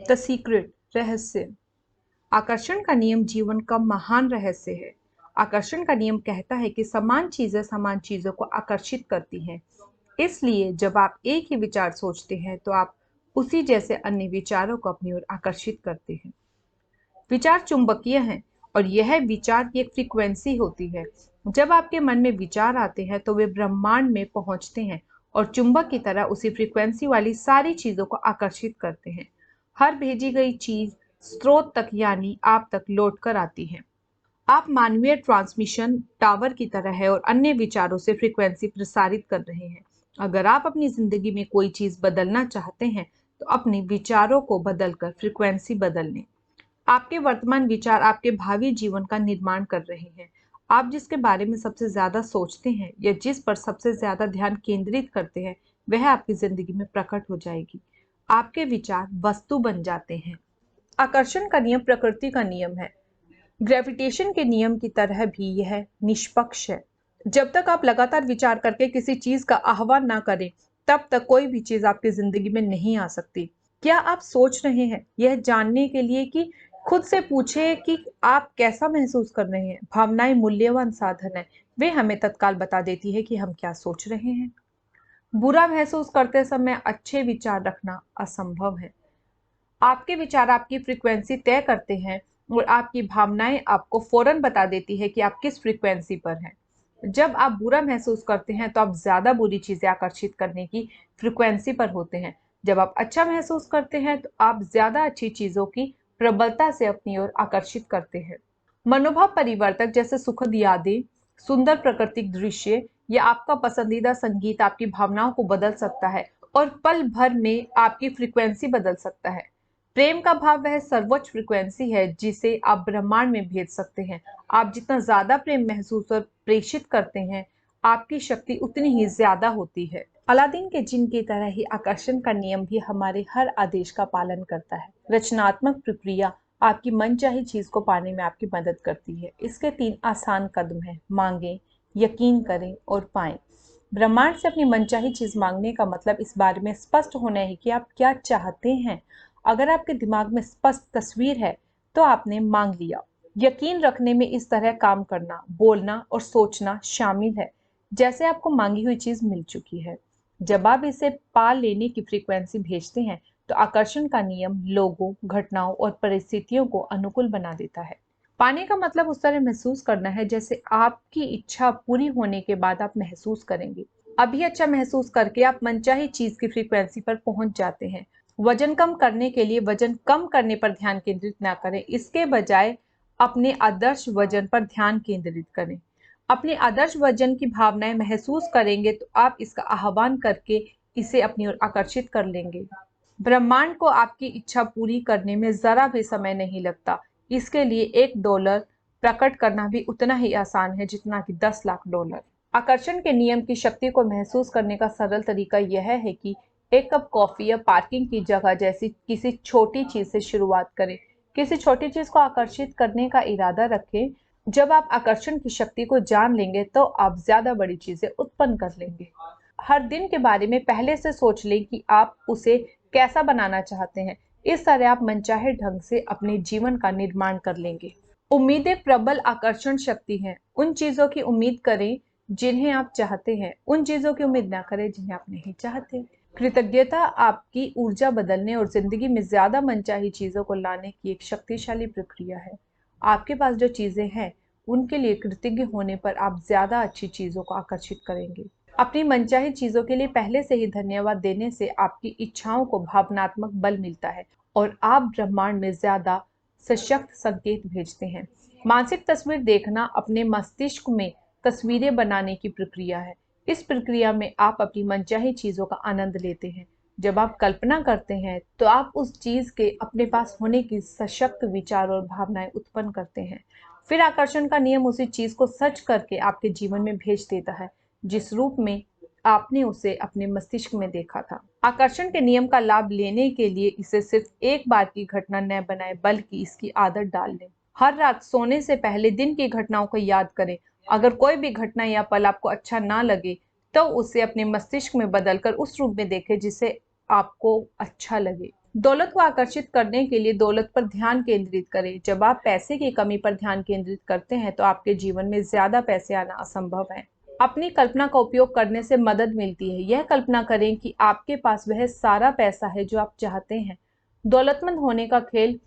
The secret, रहस्य। आकर्षण का नियम जीवन का महान रहस्य है। आकर्षण का नियम कहता है कि समान चीजों को आकर्षित करती हैं। इसलिए जब आप एक ही विचार सोचते हैं तो आप उसी जैसे अन्य विचारों को अपनी ओर आकर्षित करते हैं। विचार चुंबकीय हैं और यह विचार की एक फ्रीक्वेंसी होती है। जब आपके मन में विचार आते हैं तो वे ब्रह्मांड में पहुंचते हैं और चुंबक की तरह उसी फ्रीक्वेंसी वाली सारी चीजों को आकर्षित करते हैं। हर भेजी गई चीज स्रोत तक यानी आप तक लौट कर आती है। आप मानवीय ट्रांसमिशन टावर की तरह है और अन्य विचारों से फ्रीक्वेंसी प्रसारित कर रहे हैं। अगर आप अपनी जिंदगी में कोई चीज बदलना चाहते हैं तो अपने विचारों को बदलकर फ्रीक्वेंसी बदल लें। आपके वर्तमान विचार आपके भावी जीवन का निर्माण कर रहे हैं। आप जिसके बारे में सबसे ज्यादा सोचते हैं या जिस पर सबसे ज्यादा ध्यान केंद्रित करते हैं वह आपकी जिंदगी में प्रकट हो जाएगी। आपके विचार वस्तु बन जाते हैं। आकर्षण का नियम प्रकृति का नियम है। ग्रेविटेशन के नियम की तरह भी यह निष्पक्ष है। जब तक आप लगातार विचार करके किसी चीज का आह्वान ना करें तब तक कोई भी चीज आपकी जिंदगी में नहीं आ सकती। क्या आप सोच रहे हैं यह जानने के लिए कि खुद से पूछे कि आप कैसा महसूस कर रहे हैं। भावनाएं मूल्यवान साधन है। वे हमें तत्काल बता देती है कि हम क्या सोच रहे हैं। बुरा महसूस करते समय अच्छे विचार रखना असंभव है। आपके विचार आपकी फ्रीक्वेंसी तय करते हैं और आपकी भावनाएं आपको फौरन बता देती है कि आप किस फ्रीक्वेंसी पर हैं। जब आप बुरा महसूस करते हैं तो आप ज्यादा बुरी चीजें आकर्षित करने की फ्रीक्वेंसी पर होते हैं। जब आप अच्छा महसूस करते हैं तो आप ज्यादा अच्छी चीजों की प्रबलता से अपनी ओर आकर्षित करते हैं। मनोभाव परिवर्तक जैसे सुखद यादें, सुंदर प्राकृतिक दृश्य या आपका पसंदीदा संगीत आपकी भावनाओं को बदल सकता है और पल भर में आपकी फ्रीक्वेंसी बदल सकता है। प्रेम का भाव वह सर्वोच्च फ्रीक्वेंसी है जिसे आप ब्रह्मांड में भेज सकते हैं। आप जितना ज्यादा प्रेम महसूस और प्रेषित करते हैं आपकी शक्ति उतनी ही ज्यादा होती है। अलादीन के जिन की तरह ही आकर्षण का नियम भी हमारे हर आदेश का पालन करता है। रचनात्मक प्रक्रिया आपकी मनचाही चीज को पाने में आपकी मदद करती है। इसके 3 आसान कदम हैं। मांगें, यकीन करें और पाएं। ब्रह्मांड से अपनी मनचाही चीज मांगने का मतलब इस बारे में स्पष्ट होना है कि आप क्या चाहते हैं। अगर आपके दिमाग में स्पष्ट तस्वीर है तो आपने मांग लिया। यकीन रखने में इस तरह काम करना, बोलना और सोचना शामिल है जैसे आपको मांगी हुई चीज मिल चुकी है। जब आप इसे पा लेने की फ्रीक्वेंसी भेजते हैं तो आकर्षण का नियम लोगों, घटनाओं और परिस्थितियों को अनुकूल बना देता है। पाने का मतलब उस तरह महसूस करना है जैसे आपकी इच्छा पूरी होने के बाद आप महसूस करेंगे। अभी अच्छा महसूस करके आप मनचाही चीज की फ्रीक्वेंसी पर पहुंच जाते हैं। वजन कम करने के लिए वजन कम करने पर ध्यान केंद्रित ना करें, इसके बजाय अपने आदर्श वजन पर ध्यान केंद्रित करें। अपने आदर्श वजन की भावनाएं महसूस करेंगे तो आप इसका आह्वान करके इसे अपनी ओर आकर्षित कर लेंगे। ब्रह्मांड को आपकी इच्छा पूरी करने में जरा भी समय नहीं लगता। इसके लिए $1 प्रकट करना भी उतना ही आसान है जितना कि $10 लाख। आकर्षण के नियम की शक्ति को महसूस करने का सरल तरीका यह है कि एक कप कॉफी या पार्किंग की जगह जैसी किसी छोटी चीज से शुरुआत करें। किसी छोटी चीज को आकर्षित करने का इरादा रखें। जब आप आकर्षण की शक्ति को जान लेंगे तो आप ज्यादा बड़ी चीजें उत्पन्न कर लेंगे। हर दिन के बारे में पहले से सोच लें कि आप उसे कैसा बनाना चाहते हैं। इस तरह आप मनचाहे ढंग से अपने जीवन का निर्माण कर लेंगे। उम्मीद एक प्रबल आकर्षण शक्ति है। उन चीजों की उम्मीद करें जिन्हें आप चाहते हैं, उन चीजों की उम्मीद ना करें जिन्हें आप नहीं चाहते। कृतज्ञता आपकी ऊर्जा बदलने और जिंदगी में ज्यादा मनचाही चीजों को लाने की एक शक्तिशाली प्रक्रिया है। आपके पास जो चीजें हैं उनके लिए कृतज्ञ होने पर आप ज्यादा अच्छी चीजों को आकर्षित करेंगे। अपनी मनचाही चीजों के लिए पहले से ही धन्यवाद देने से आपकी इच्छाओं को भावनात्मक बल मिलता है और आप ब्रह्मांड में ज्यादा सशक्त संकेत भेजते हैं। मानसिक तस्वीर देखना अपने मस्तिष्क में तस्वीरें बनाने की प्रक्रिया है। इस प्रक्रिया में आप अपनी मनचाही चीजों का आनंद लेते हैं। जब आप कल्पना करते हैं तो आप उस चीज के अपने पास होने की सशक्त विचार और भावनाएं उत्पन्न करते हैं। फिर आकर्षण का नियम उसी चीज को सच करके आपके जीवन में भेज देता है जिस रूप में आपने उसे अपने मस्तिष्क में देखा था। आकर्षण के नियम का लाभ लेने के लिए इसे सिर्फ एक बार की घटना न बनाएं बल्कि इसकी आदत डाल लें। हर रात सोने से पहले दिन की घटनाओं को याद करें। अगर कोई भी घटना या पल आपको अच्छा ना लगे तो उसे अपने मस्तिष्क में बदलकर उस रूप में देखें जिसे आपको अच्छा लगे। दौलत को आकर्षित करने के लिए दौलत पर ध्यान केंद्रित करें। जब आप पैसे की कमी पर ध्यान केंद्रित करते हैं तो आपके जीवन में ज्यादा पैसे आना असंभव है। अपनी कल्पना का उपयोग करने से मदद मिलती है। यह कल्पना करें कि आपके पास वह सारा पैसा है जो आप चाहते हैं। दौलतमंद होने का खेल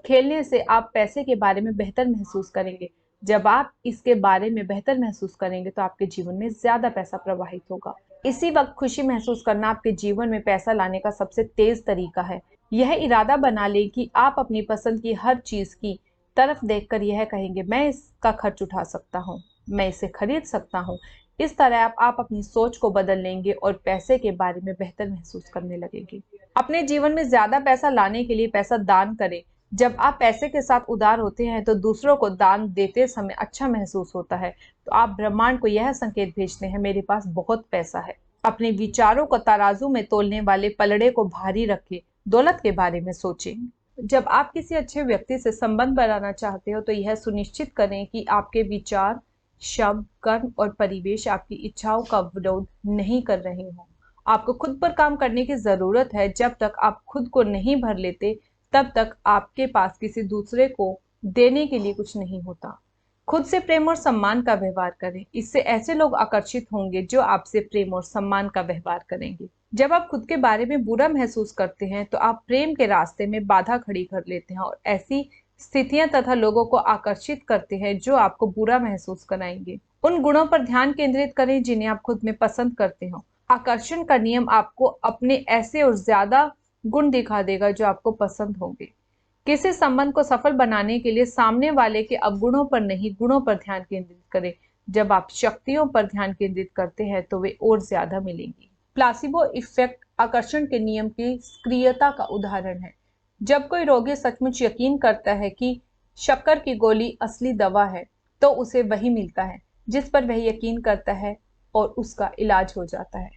खेलने से आप पैसे के बारे में बेहतर महसूस करेंगे। जब आप इसके बारे में बेहतर महसूस करेंगे तो आपके जीवन में ज्यादा पैसा प्रवाहित होगा। इसी वक्त खुशी महसूस करना आपके जीवन में पैसा लाने का सबसे तेज तरीका है। यह इरादा बना लें कि आप अपनी पसंद की हर चीज की तरफ देखकर यह कहेंगे, मैं इसका खर्च उठा सकता हूँ, मैं इसे खरीद सकता हूँ। इस तरह आप अपनी सोच को बदल लेंगे और पैसे के बारे में बेहतर महसूस करने लगेंगे। अपने जीवन में ज्यादा पैसा लाने के लिए पैसा दान करें। जब आप पैसे के साथ उदार होते हैं तो दूसरों को दान देते समय अच्छा महसूस होता है। तो आप ब्रह्मांड को यह संकेत भेजते हैं, मेरे पास बहुत पैसा है। अपने विचारों को तराजू में तोलने वाले पलड़े को भारी रखें। दौलत के बारे में सोचें। जब आप किसी अच्छे व्यक्ति से संबंध बनाना चाहते हो तो यह सुनिश्चित करें कि आपके विचार, शब्द, कर्म और परिवेश आपकी इच्छाओं का विरोध नहीं कर रहे हों। आपको खुद पर काम करने की जरूरत है। जब तक आप खुद को नहीं भर लेते तब तक आपके पास किसी दूसरे को देने के लिए कुछ नहीं होता। खुद से प्रेम और सम्मान का व्यवहार करें। इससे ऐसे लोग आकर्षित होंगे जो आपसे प्रेम और सम्मान का व्यवहार करेंगे। जब आप खुद के बारे में बुरा महसूस करते हैं तो आप प्रेम के रास्ते में बाधा खड़ी कर लेते हैं और ऐसी स्थितियां तथा लोगों को आकर्षित करते हैं जो आपको बुरा महसूस कराएंगे। उन गुणों पर ध्यान केंद्रित करें जिन्हें आप खुद में पसंद करते हो। आकर्षण का नियम आपको अपने ऐसे और ज्यादा गुण दिखा देगा जो आपको पसंद होंगे। किसी संबंध को सफल बनाने के लिए सामने वाले के अवगुणों पर नहीं, गुणों पर ध्यान केंद्रित करें। जब आप शक्तियों पर ध्यान केंद्रित करते हैं तो वे और ज्यादा मिलेंगी। प्लासिबो इफेक्ट आकर्षण के नियम की सक्रियता का उदाहरण है। जब कोई रोगी सचमुच यकीन करता है कि शक्कर की गोली असली दवा है तो उसे वही मिलता है जिस पर वह यकीन करता है और उसका इलाज हो जाता है।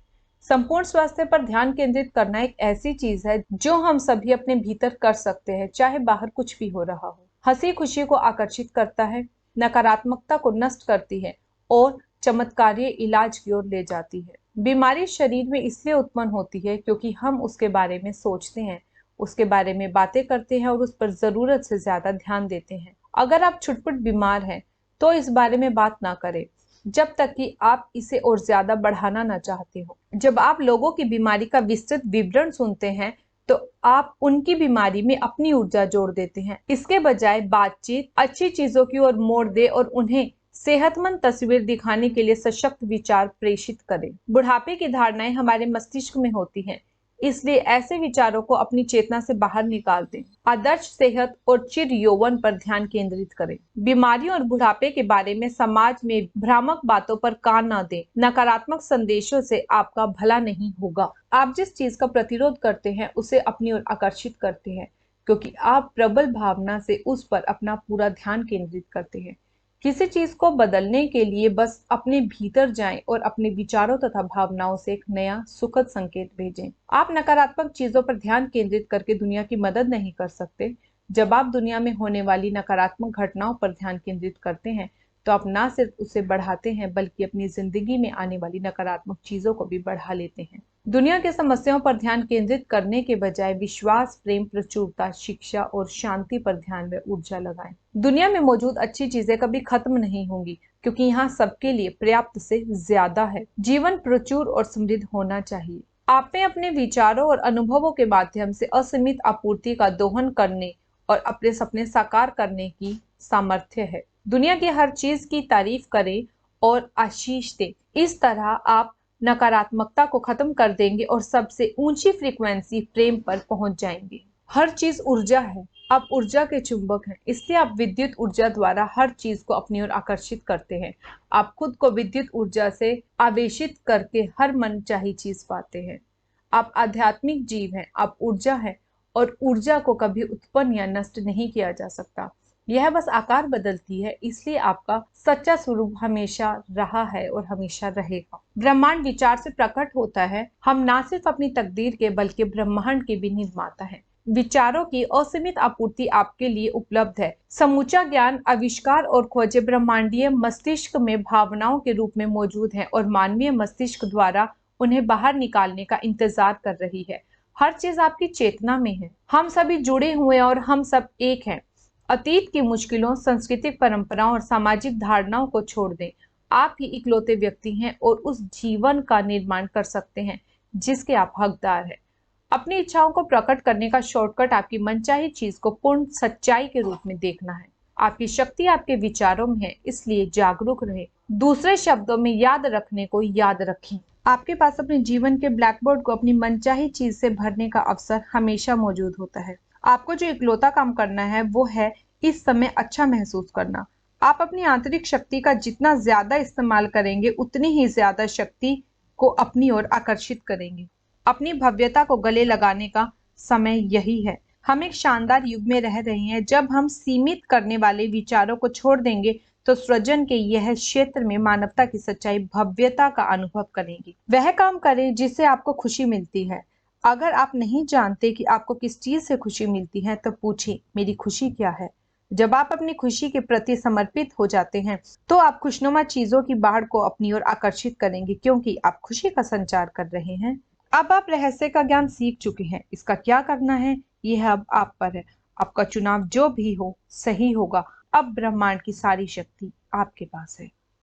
संपूर्ण स्वास्थ्य पर ध्यान केंद्रित करना एक ऐसी चीज है जो हम सभी अपने भीतर कर सकते हैं, चाहे बाहर कुछ भी हो रहा हो। हंसी खुशी को आकर्षित करता है, नकारात्मकता को नष्ट करती है और चमत्कारीय इलाज की ओर ले जाती है। बीमारी शरीर में इसलिए उत्पन्न होती है क्योंकि हम उसके बारे में सोचते हैं, उसके बारे में बातें करते हैं और उस पर जरूरत से ज्यादा ध्यान देते हैं। अगर आप छुटपुट बीमार हैं तो इस बारे में बात ना करें जब तक कि आप इसे और ज्यादा बढ़ाना ना चाहते हो। जब आप लोगों की बीमारी का विस्तृत विवरण सुनते हैं तो आप उनकी बीमारी में अपनी ऊर्जा जोड़ देते हैं। इसके बजाय बातचीत अच्छी चीजों की ओर मोड़ दे और उन्हें सेहतमंद तस्वीर दिखाने के लिए सशक्त विचार प्रेषित करें। बुढ़ापे की धारणाएं हमारे मस्तिष्क में होती हैं, इसलिए ऐसे विचारों को अपनी चेतना से बाहर निकाल दें। आदर्श सेहत और चिर यौवन पर ध्यान केंद्रित करें। बीमारियों और बुढ़ापे के बारे में समाज में भ्रामक बातों पर कान न दें। नकारात्मक संदेशों से आपका भला नहीं होगा। आप जिस चीज का प्रतिरोध करते हैं उसे अपनी ओर आकर्षित करते हैं क्योंकि आप प्रबल भावना से उस पर अपना पूरा ध्यान केंद्रित करते हैं। किसी चीज को बदलने के लिए बस अपने भीतर जाएं और अपने विचारों तथा भावनाओं से एक नया सुखद संकेत भेजें। आप नकारात्मक चीजों पर ध्यान केंद्रित करके दुनिया की मदद नहीं कर सकते। जब आप दुनिया में होने वाली नकारात्मक घटनाओं पर ध्यान केंद्रित करते हैं तो आप न सिर्फ उसे बढ़ाते हैं बल्कि अपनी जिंदगी में आने वाली नकारात्मक चीजों को भी बढ़ा लेते हैं। दुनिया की समस्याओं पर ध्यान केंद्रित करने के बजाय विश्वास, प्रेम, प्रचुरता, शिक्षा और शांति पर ध्यान व ऊर्जा लगाएं। दुनिया में मौजूद अच्छी चीजें कभी खत्म नहीं होंगी क्योंकि यहाँ सबके लिए पर्याप्त से ज्यादा है। जीवन प्रचुर और समृद्ध होना चाहिए। आप में अपने विचारों और अनुभवों के माध्यम से असीमित आपूर्ति का दोहन करने और अपने सपने साकार करने की सामर्थ्य है। दुनिया की हर चीज की तारीफ करें और आशीष दें। इस तरह आप नकारात्मकता को खत्म कर देंगे और सबसे ऊंची फ्रीक्वेंसी प्रेम पर पहुंच जाएंगे। हर चीज ऊर्जा है। आप ऊर्जा के चुंबक हैं, इसलिए आप विद्युत ऊर्जा द्वारा हर चीज को अपनी ओर आकर्षित करते हैं। आप खुद को विद्युत ऊर्जा से आवेशित करके हर मनचाही चीज पाते हैं। आप आध्यात्मिक जीव हैं, आप ऊर्जा हैं और ऊर्जा को कभी उत्पन्न या नष्ट नहीं किया जा सकता। यह बस आकार बदलती है, इसलिए आपका सच्चा स्वरूप हमेशा रहा है और हमेशा रहेगा। ब्रह्मांड विचार से प्रकट होता है। हम ना सिर्फ अपनी तकदीर के बल्कि ब्रह्मांड के भी निर्माता हैं। विचारों की असीमित आपूर्ति आपके लिए उपलब्ध है। समूचा ज्ञान, आविष्कार और खोजें ब्रह्मांडीय मस्तिष्क में भावनाओं के रूप में मौजूद है और मानवीय मस्तिष्क द्वारा उन्हें बाहर निकालने का इंतजार कर रही है। हर चीज आपकी चेतना में है। हम सभी जुड़े हुए और हम सब एक हैं। अतीत की मुश्किलों, सांस्कृतिक परंपराओं और सामाजिक धारणाओं को छोड़ दें। आप ही इकलौते व्यक्ति हैं और उस जीवन का निर्माण कर सकते हैं जिसके आप हकदार हैं। अपनी इच्छाओं को प्रकट करने का शॉर्टकट आपकी मनचाही चीज को पूर्ण सच्चाई के रूप में देखना है। आपकी शक्ति आपके विचारों में है, इसलिए जागरूक रहे। दूसरे शब्दों में याद रखने को याद रखें। आपके पास अपने जीवन के ब्लैकबोर्ड को अपनी मनचाही चीज से भरने का अवसर हमेशा मौजूद होता है। आपको जो इकलौता काम करना है वो है इस समय अच्छा महसूस करना। आप अपनी आंतरिक शक्ति का जितना ज्यादा इस्तेमाल करेंगे उतनी ही ज्यादा शक्ति को अपनी ओर आकर्षित करेंगे। अपनी भव्यता को गले लगाने का समय यही है। हम एक शानदार युग में रह रहे हैं जब हम सीमित करने वाले विचारों को छोड़ देंगे तो सृजन के यह क्षेत्र में मानवता की सच्चाई भव्यता का अनुभव करेंगी। वह काम करें जिससे आपको खुशी मिलती है। अगर आप नहीं जानते कि आपको किस चीज से खुशी मिलती है तो पूछें, मेरी खुशी क्या है? जब आप अपनी खुशी के प्रति समर्पित हो जाते हैं तो आप खुशनुमा चीजों की बाढ़ को अपनी ओर आकर्षित करेंगे, क्योंकि आप खुशी का संचार कर रहे हैं। अब आप रहस्य का ज्ञान सीख चुके हैं। इसका क्या करना है यह अब आप पर है। आपका चुनाव जो भी हो सही होगा। अब ब्रह्मांड की सारी शक्ति आपके पास है।